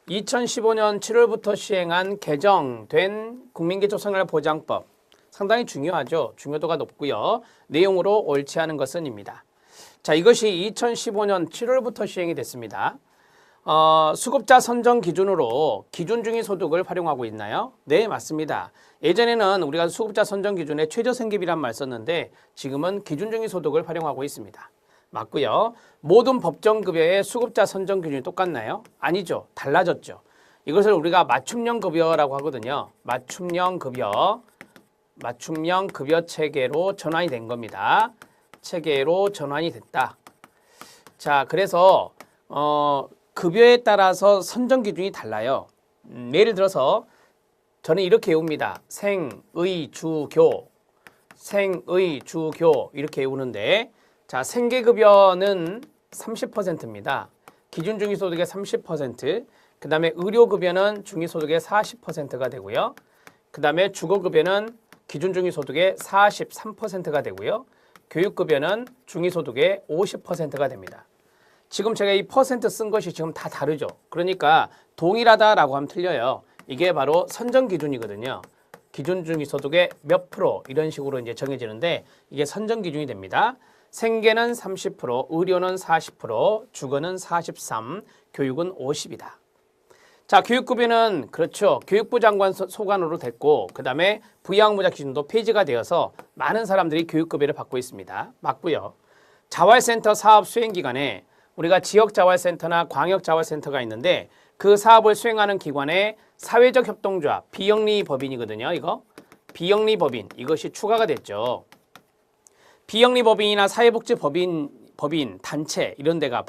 2015년 7월부터 시행한 개정된 국민기초생활보장법 상당히 중요하죠. 중요도가 높고요. 내용으로 옳지 않은 것은입니다. 자, 이것이 2015년 7월부터 시행이 됐습니다. 수급자 선정 기준으로 기준중위소득을 활용하고 있나요? 네, 맞습니다. 예전에는 우리가 수급자 선정 기준에 최저생계비란 말 썼는데 지금은 기준중위소득을 활용하고 있습니다. 맞고요. 모든 법정급여의 수급자 선정 기준이 똑같나요? 아니죠. 달라졌죠. 이것을 우리가 맞춤형 급여라고 하거든요. 맞춤형 급여 체계로 전환이 된 겁니다. 체계로 전환이 됐다. 자, 그래서 급여에 따라서 선정 기준이 달라요. 예를 들어서 저는 이렇게 외웁니다. 생의주교 이렇게 외우는데 자, 생계급여는 30%입니다. 기준중위소득의 30%, 그 다음에 의료급여는 중위소득의 40%가 되고요. 그 다음에 주거급여는 기준중위소득의 43%가 되고요. 교육급여는 중위소득의 50%가 됩니다. 지금 제가 이 퍼센트 쓴 것이 지금 다 다르죠. 그러니까 동일하다라고 하면 틀려요. 이게 바로 선정기준이거든요. 기준중위소득의 몇 프로 이런 식으로 이제 정해지는데 이게 선정기준이 됩니다. 생계는 30%, 의료는 40%, 주거는 43%, 교육은 50이다. 자, 교육급여는 그렇죠. 교육부 장관 소관으로 됐고 그 다음에 부양무자 기준도 폐지가 되어서 많은 사람들이 교육급여를 받고 있습니다. 맞고요. 자활센터 사업 수행기간에 우리가 지역자활센터나 광역자활센터가 있는데 그 사업을 수행하는 기관의 사회적 협동조합, 비영리법인이거든요. 이거 비영리법인 이것이 추가가 됐죠. 비영리법인이나 사회복지법인 단체 이런 데가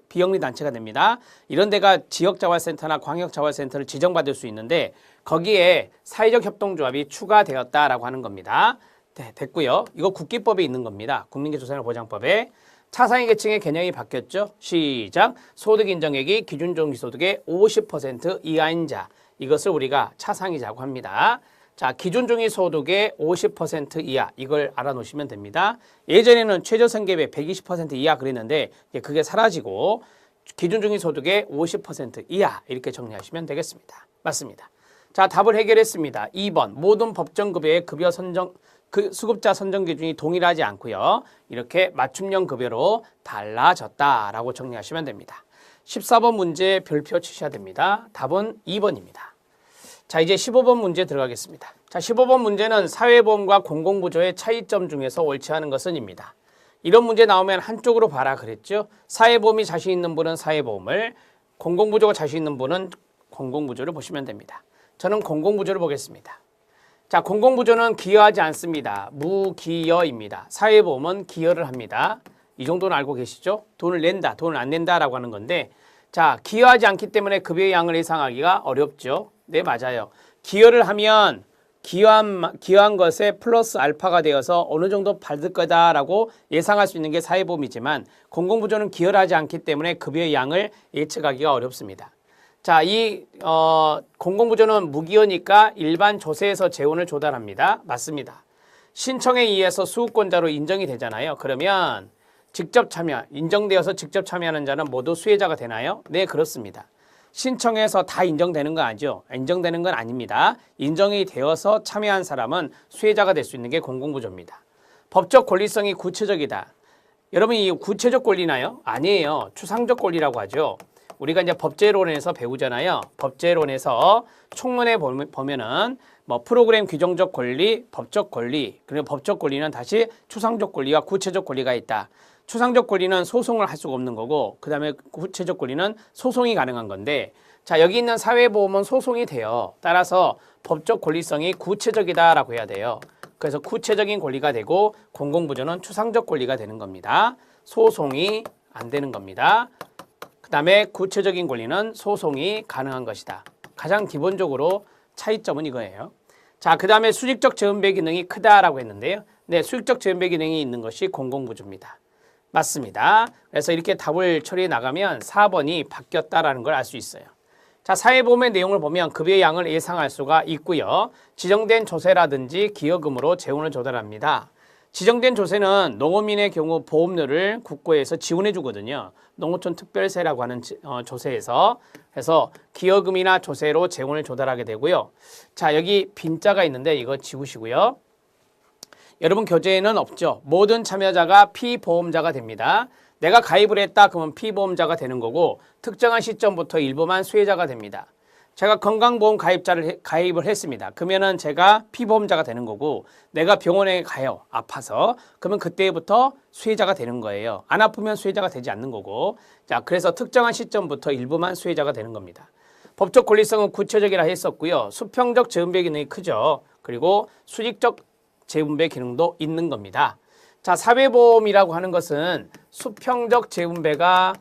비영리 단체가 됩니다. 이런 데가 지역자활센터나 광역자활센터를 지정받을 수 있는데 거기에 사회적 협동조합이 추가되었다라고 하는 겁니다. 네, 됐고요. 이거 국기법에 있는 겁니다. 국민기초생활보장법에 차상위 계층의 개념이 바뀌었죠. 시작. 소득 인정액이 기준중위소득의 50% 이하인 자 이것을 우리가 차상위자고 합니다. 자, 기준중위소득의 50% 이하 이걸 알아놓으시면 됩니다. 예전에는 최저생계비 120% 이하 그랬는데 그게 사라지고 기준중위소득의 50% 이하 이렇게 정리하시면 되겠습니다. 맞습니다. 자, 답을 해결했습니다. 2번 모든 법정급여의 급여 선정 수급자 선정 기준이 동일하지 않고요. 이렇게 맞춤형 급여로 달라졌다라고 정리하시면 됩니다. 14번 문제 별표 치셔야 됩니다. 답은 2번입니다. 자, 이제 15번 문제 들어가겠습니다. 자, 15번 문제는 사회보험과 공공부조의 차이점 중에서 옳지 않은 것은입니다. 이런 문제 나오면 한쪽으로 봐라 그랬죠. 사회보험이 자신 있는 분은 사회보험을, 공공부조가 자신 있는 분은 공공부조를 보시면 됩니다. 저는 공공부조를 보겠습니다. 자, 공공부조는 기여하지 않습니다. 무기여입니다. 사회보험은 기여를 합니다. 이 정도는 알고 계시죠? 돈을 낸다, 돈을 안 낸다라고 하는 건데 자, 기여하지 않기 때문에 급여의 양을 예상하기가 어렵죠. 네, 맞아요. 기여를 하면 기여한 것에 플러스 알파가 되어서 어느 정도 받을 거다라고 예상할 수 있는 게 사회보험이지만 공공부조는 기여를 하지 않기 때문에 급여의 양을 예측하기가 어렵습니다. 자, 이 공공부조는 무기여니까 일반 조세에서 재원을 조달합니다. 맞습니다. 신청에 의해서 수급권자로 인정이 되잖아요. 그러면 직접 참여, 인정되어서 직접 참여하는 자는 모두 수혜자가 되나요? 네, 그렇습니다. 신청해서 다 인정되는 거 아니죠? 인정되는 건 아닙니다. 인정이 되어서 참여한 사람은 수혜자가 될 수 있는 게 공공부조입니다. 법적 권리성이 구체적이다. 여러분 이 구체적 권리나요? 아니에요. 추상적 권리라고 하죠. 우리가 이제 법제론에서 배우잖아요. 법제론에서 총론에 보면은 뭐 프로그램 규정적 권리, 법적 권리, 그리고 법적 권리는 다시 추상적 권리와 구체적 권리가 있다. 추상적 권리는 소송을 할 수가 없는 거고 그 다음에 구체적 권리는 소송이 가능한 건데 자, 여기 있는 사회보험은 소송이 돼요. 따라서 법적 권리성이 구체적이다라고 해야 돼요. 그래서 구체적인 권리가 되고 공공부조는 추상적 권리가 되는 겁니다. 소송이 안 되는 겁니다. 그 다음에 구체적인 권리는 소송이 가능한 것이다. 가장 기본적으로 차이점은 이거예요. 자, 그 다음에 수직적 재원배 기능이 크다라고 했는데요. 네, 수직적 재원배 기능이 있는 것이 공공부조입니다. 맞습니다. 그래서 이렇게 답을 처리해 나가면 4번이 바뀌었다라는 걸 알 수 있어요. 자, 사회보험의 내용을 보면 급여의 양을 예상할 수가 있고요. 지정된 조세라든지 기여금으로 재원을 조달합니다. 지정된 조세는 농어민의 경우 보험료를 국고에서 지원해 주거든요. 농어촌 특별세라고 하는 조세에서. 그래서 기여금이나 조세로 재원을 조달하게 되고요. 자, 여기 빈자가 있는데 이거 지우시고요. 여러분 교재에는 없죠. 모든 참여자가 피보험자가 됩니다. 내가 가입을 했다 그러면 피보험자가 되는 거고 특정한 시점부터 일부만 수혜자가 됩니다. 제가 건강보험 가입을 했습니다. 그러면은 제가 피보험자가 되는 거고 내가 병원에 가요. 아파서. 그러면 그때부터 수혜자가 되는 거예요. 안 아프면 수혜자가 되지 않는 거고. 자, 그래서 특정한 시점부터 일부만 수혜자가 되는 겁니다. 법적 권리성은 구체적이라 했었고요. 수평적 재분배 기능이 크죠. 그리고 수직적 재분배 기능도 있는 겁니다. 자, 사회보험이라고 하는 것은 수평적 재분배가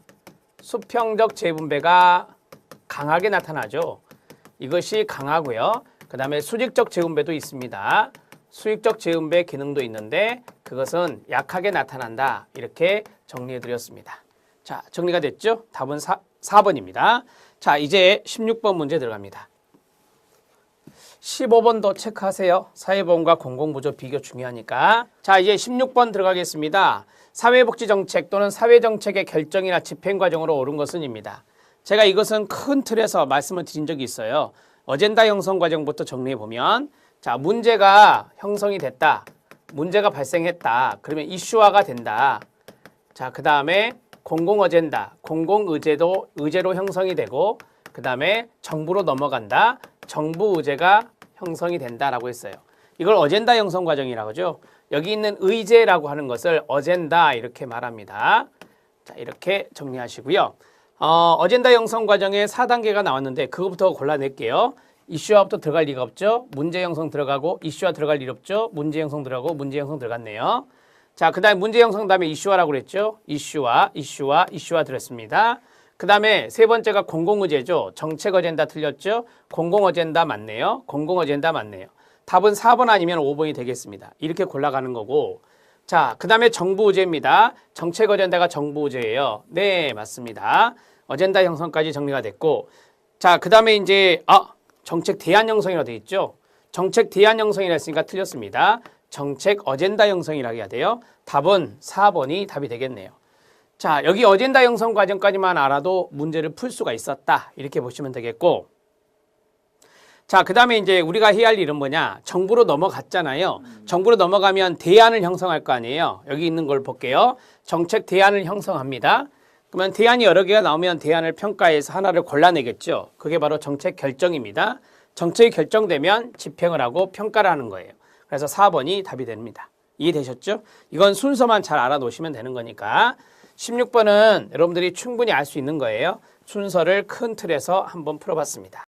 강하게 나타나죠. 이것이 강하고요. 그 다음에 수직적 재분배도 있습니다. 수직적 재분배 기능도 있는데 그것은 약하게 나타난다. 이렇게 정리해 드렸습니다. 자, 정리가 됐죠? 답은 4번입니다. 자, 이제 16번 문제 들어갑니다. 15번도 체크하세요. 사회보험과 공공부조 비교 중요하니까. 자, 이제 16번 들어가겠습니다. 사회복지정책 또는 사회정책의 결정이나 집행과정으로 옳은 것은입니다. 제가 이것은 큰 틀에서 말씀을 드린 적이 있어요. 어젠다 형성 과정부터 정리해보면 자, 문제가 형성이 됐다. 문제가 발생했다. 그러면 이슈화가 된다. 자, 그 다음에 공공어젠다. 의제로 형성이 되고 그 다음에 정부로 넘어간다. 정부 의제가 형성이 된다라고 했어요. 이걸 어젠다 형성 과정이라고 하죠. 여기 있는 의제라고 하는 것을 어젠다 이렇게 말합니다. 자, 이렇게 정리하시고요. 어젠다 형성 과정에 4단계가 나왔는데 그것부터 골라낼게요. 이슈화부터 들어갈 리가 없죠. 문제 형성 들어가고 이슈화 들어갈 일 없죠. 문제 형성 들어가고 문제 형성 들어갔네요. 자, 그 다음에 문제 형성 다음에 이슈화라고 그랬죠. 이슈화 들었습니다. 그 다음에 세 번째가 공공의제죠. 정책 어젠다 틀렸죠. 공공어젠다 맞네요. 공공어젠다 맞네요. 답은 4번 아니면 5번이 되겠습니다. 이렇게 골라가는 거고. 자, 그 다음에 정부 의제입니다. 정책 어젠다가 정부 의제예요. 네, 맞습니다. 어젠다 형성까지 정리가 됐고. 자, 그 다음에 이제 정책 대안 형성이라고 되어 있죠. 정책 대안 형성이라 했으니까 틀렸습니다. 정책 어젠다 형성이라고 해야 돼요. 답은 4번이 답이 되겠네요. 자, 여기 어젠다 형성 과정까지만 알아도 문제를 풀 수가 있었다. 이렇게 보시면 되겠고. 자, 그 다음에 이제 우리가 해야 할 일은 뭐냐. 정부로 넘어갔잖아요. 정부로 넘어가면 대안을 형성할 거 아니에요. 여기 있는 걸 볼게요. 정책 대안을 형성합니다. 그러면 대안이 여러 개가 나오면 대안을 평가해서 하나를 골라내겠죠. 그게 바로 정책 결정입니다. 정책이 결정되면 집행을 하고 평가를 하는 거예요. 그래서 4번이 답이 됩니다. 이해되셨죠? 이건 순서만 잘 알아놓으시면 되는 거니까. 16번은 여러분들이 충분히 알 수 있는 거예요. 순서를 큰 틀에서 한번 풀어봤습니다.